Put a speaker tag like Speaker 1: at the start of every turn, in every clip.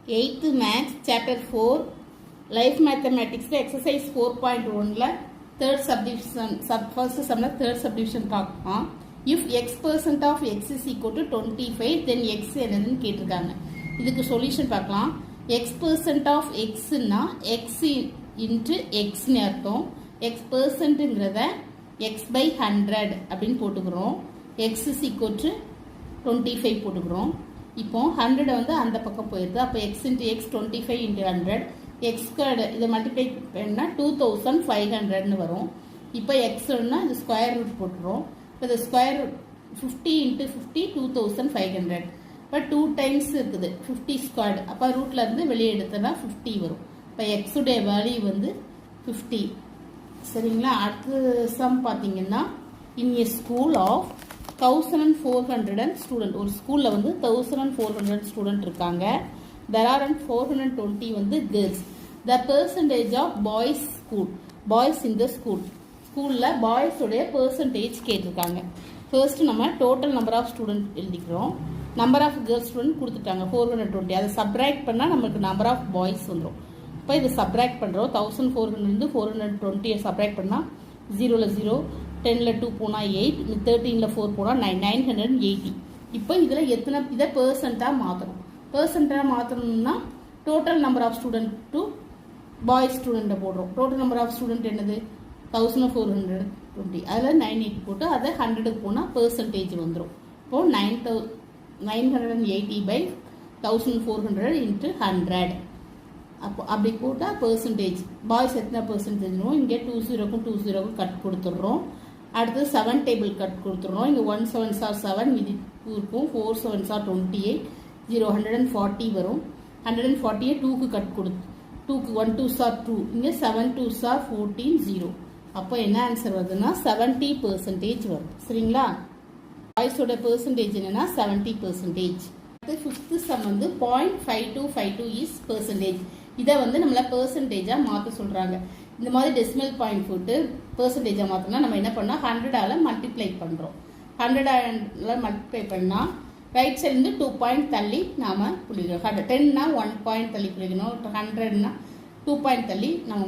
Speaker 1: 8th Maths Chapter 4 Life Mathematics Exercise 4.1 third subdivision first sum third subdivision பார்க்கலாம். If x% of x is equal to 25 then x என்னதுன்னு கேட்டிருக்காங்க. இதுக்கு solution பார்க்கலாம். x% of x னா x into x னு அர்த்தம். x%ங்கிறத x by 100 அப்படின்னு போட்டுக்கிறோம். x is equal to 25 போட்டுக்கிறோம். இப்போ 100 வந்து அந்த பக்கம் போயிருது. அப்போ x into x 25 into 100 x squared இதை மல்டிப்ளை பண்ணால் 2500ன்னு வரும். இப்போ எக்ஸ்னா இது ஸ்கொயர் ரூட் போட்டுரும். இப்போ இது ஸ்கொயர் ரூட் 50 into 50 2500. இப்போ 2 டைம்ஸ் இருக்குது 50 ஸ்கொயர்டு. அப்போ ரூட்டில் இருந்து வெளியே எடுத்தனா 50 வரும். இப்போ எக்ஸுடைய வேல்யூ வந்து 50. சரிங்களா? அடுத்த சம் பார்த்தீங்கன்னா இன் ஏ ஸ்கூல் ஆஃப் 1400 ஸ்டூடெண்ட், ஒரு ஸ்கூலில் வந்து 1400 ஸ்டூடெண்ட் இருக்காங்க. there are 420 வந்து girls. the percentage of boys in the ஸ்கூலில் பாய்ஸோடைய பெர்சன்டேஜ் கேட்டிருக்காங்க. ஃபர்ஸ்ட் நம்ம டோட்டல் நம்பர் ஆஃப் ஸ்டூடெண்ட் எழுதிக்கிறோம். நம்பர் ஆஃப் கேர்ள்ஸ் ஸ்டூடெண்ட் கொடுத்துட்டாங்க 420. அதை சப்ராக்ட் பண்ணால் நமக்கு நம்பர் ஆஃப் பாய்ஸ் வந்துடும். இப்போ இதை சப்ராக்ட் பண்ணுறோம். 1400 420 சப்ராக்ட் பண்ணால் 0ல் 0, 10ல் 2 போனால் 8, 13ல் 4 போனால் 980. இப்போ இதில் எத்தனை இதை பெர்சென்ட்டாக மாற்றணும். பெர்சென்ட்டாக மாற்றணும்னா total number of student to boys ஸ்டூடெண்ட்டை போடுறோம். டோட்டல் நம்பர் ஆஃப் ஸ்டூடெண்ட் என்னது 1420. அதில் 980 போட்டு அதை 100க்கு போனால் பெர்சன்டேஜ் வந்துடும். இப்போது 980 by 1400 into 100. அப்போ அப்படி போட்டால் பெர்சன்டேஜ் பாய்ஸ் எத்தனை பெர்சன்டேஜ்னும் இங்கே 20க்கும் 20க்கும் கட் கொடுத்துட்றோம். அடுத்து 7 டேபிள் கட் கொடுத்துட்றோம். இங்கே 1 7s are 7 மீதி 2 இருக்கும். 4 7s are 28, 0 140 வரும். 140 2க்கு கட் கொடுத்து 2க்கு 1 2s are 2, இங்கே 7 2s are 14 0. அப்போ என்ன ஆன்சர் வருதுன்னா 70% வரும். சரிங்களா? பாய்ஸோட பெர்சன்டேஜ் என்னன்னா 70%. அடுத்து 5th சம் வந்து 0.5252 இஸ் பெர்சன்டேஜ். இதை வந்து நம்மளை பெர்சன்டேஜாக மாற்ற சொல்கிறாங்க. இந்த மாதிரி டெசிமல் பாயிண்ட் போட்டு பெர்சன்டேஜாக மாற்றினா நம்ம என்ன பண்ணால் 100ஆல் மல்டிப்ளை பண்ணுறோம். 100ஆல் மல்டிப்ளை பண்ணால் ரைட் சைட்லேருந்து 2 பாயிண்ட் தள்ளி நாம் புள்ளிக்கணும். 10னா 1 பாயிண்ட் தள்ளி புள்ளிக்கணும். 100னா 2 பாயிண்ட் தள்ளி நம்ம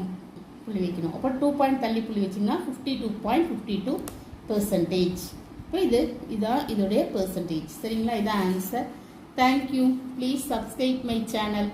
Speaker 1: புள்ளி வைக்கணும். அப்போ 2 பாயிண்ட் தள்ளி புள்ளி வச்சிங்கன்னா 52.52%. இப்போ இதான் இதோடைய பெர்சன்டேஜ். சரிங்களா? இதான் answer. Thank you. Please subscribe my channel.